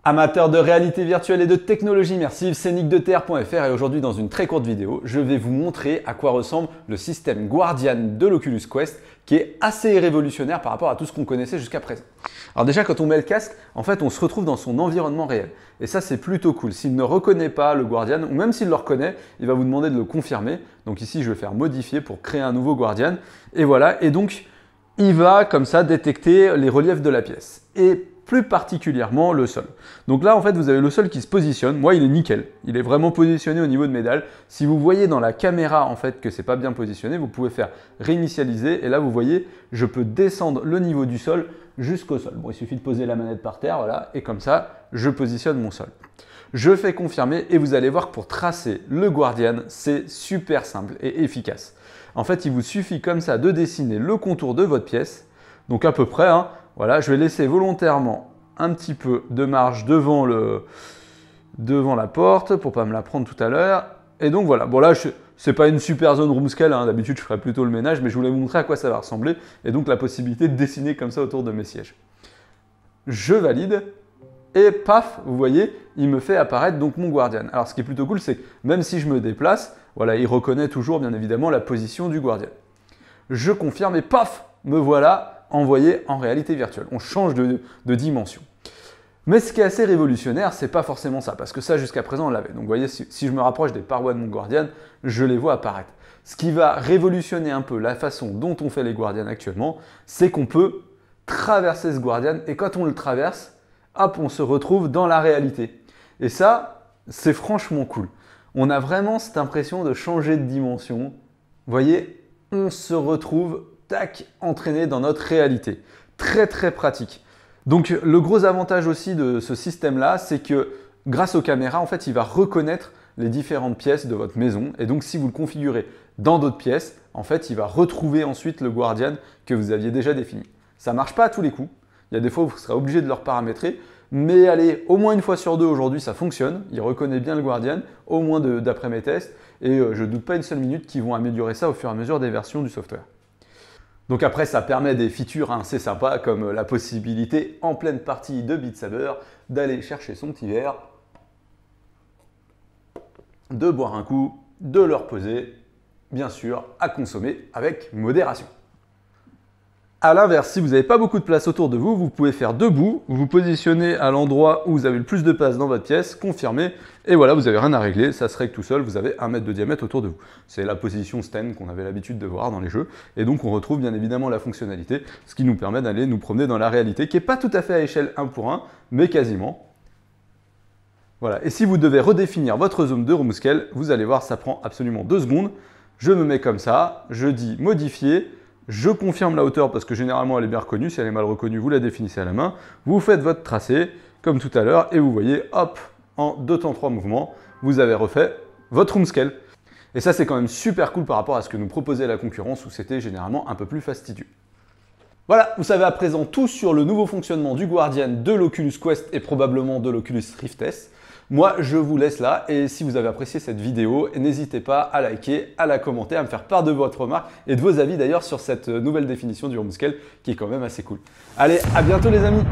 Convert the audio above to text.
Amateurs de réalité virtuelle et de technologie immersive, c'est nickdeterre.fr et aujourd'hui dans une très courte vidéo, je vais vous montrer à quoi ressemble le système Guardian de l'Oculus Quest qui est assez révolutionnaire par rapport à tout ce qu'on connaissait jusqu'à présent. Alors déjà quand on met le casque, en fait on se retrouve dans son environnement réel et ça c'est plutôt cool. S'il ne reconnaît pas le Guardian ou même s'il le reconnaît, il va vous demander de le confirmer. Donc ici je vais faire modifier pour créer un nouveau Guardian et voilà. Et donc il va comme ça détecter les reliefs de la pièce et plus particulièrement le sol. Donc là en fait vous avez le sol qui se positionne, moi il est nickel, il est vraiment positionné au niveau de mes dalles. Si vous voyez dans la caméra en fait que c'est pas bien positionné, vous pouvez faire réinitialiser et là vous voyez je peux descendre le niveau du sol jusqu'au sol. Bon il suffit de poser la manette par terre, voilà, et comme ça je positionne mon sol. Je fais confirmer et vous allez voir que pour tracer le Guardian c'est super simple et efficace. En fait il vous suffit comme ça de dessiner le contour de votre pièce, donc à peu près, hein. Voilà, je vais laisser volontairement un petit peu de marge devant la porte pour ne pas me la prendre tout à l'heure. Et donc voilà, bon là, c'est pas une super zone room scale, hein. D'habitude je ferais plutôt le ménage, mais je voulais vous montrer à quoi ça va ressembler et donc la possibilité de dessiner comme ça autour de mes sièges. Je valide et paf, vous voyez, il me fait apparaître donc mon Guardian. Alors ce qui est plutôt cool, c'est que même si je me déplace, voilà, il reconnaît toujours bien évidemment la position du Guardian. Je confirme et paf, me voilà envoyé en réalité virtuelle. On change de dimension. Mais ce qui est assez révolutionnaire, c'est pas forcément ça, parce que ça jusqu'à présent on l'avait. Donc vous voyez, si je me rapproche des parois de mon Guardian, je les vois apparaître. Ce qui va révolutionner un peu la façon dont on fait les Guardians actuellement, c'est qu'on peut traverser ce Guardian et quand on le traverse, hop, on se retrouve dans la réalité. Et ça, c'est franchement cool. On a vraiment cette impression de changer de dimension. Vous voyez, on se retrouve entraîné dans notre réalité. Très très pratique. Donc le gros avantage aussi de ce système-là, c'est que grâce aux caméras, en fait, il va reconnaître les différentes pièces de votre maison. Et donc si vous le configurez dans d'autres pièces, en fait, il va retrouver ensuite le Guardian que vous aviez déjà défini. Ça ne marche pas à tous les coups. Il y a des fois où vous serez obligé de le reparamétrer. Mais allez, au moins une fois sur deux aujourd'hui, ça fonctionne. Il reconnaît bien le Guardian, au moins d'après mes tests. Et je ne doute pas une seule minute qu'ils vont améliorer ça au fur et à mesure des versions du software. Donc après, ça permet des features assez sympas comme la possibilité en pleine partie de Beat Saber d'aller chercher son petit verre, de boire un coup, de le reposer, bien sûr, à consommer avec modération. A l'inverse, si vous n'avez pas beaucoup de place autour de vous, vous pouvez faire debout, vous positionnez à l'endroit où vous avez le plus de place dans votre pièce, confirmer, et voilà, vous n'avez rien à régler, ça se règle tout seul, vous avez 1 mètre de diamètre autour de vous. C'est la position stand qu'on avait l'habitude de voir dans les jeux, et donc on retrouve bien évidemment la fonctionnalité, ce qui nous permet d'aller nous promener dans la réalité, qui n'est pas tout à fait à échelle 1 pour 1, mais quasiment. Voilà, et si vous devez redéfinir votre zone de room scale, vous allez voir, ça prend absolument 2 secondes. Je me mets comme ça, je dis modifier, je confirme la hauteur parce que généralement elle est bien reconnue. Si elle est mal reconnue, vous la définissez à la main. Vous faites votre tracé comme tout à l'heure et vous voyez, hop, en 2 temps 3 mouvements, vous avez refait votre room scale. Et ça, c'est quand même super cool par rapport à ce que nous proposait la concurrence où c'était généralement un peu plus fastidieux. Voilà, vous savez à présent tout sur le nouveau fonctionnement du Guardian, de l'Oculus Quest et probablement de l'Oculus Rift S. Moi, je vous laisse là et si vous avez apprécié cette vidéo, n'hésitez pas à liker, à la commenter, à me faire part de votre remarque et de vos avis d'ailleurs sur cette nouvelle définition du room scale qui est quand même assez cool. Allez, à bientôt les amis!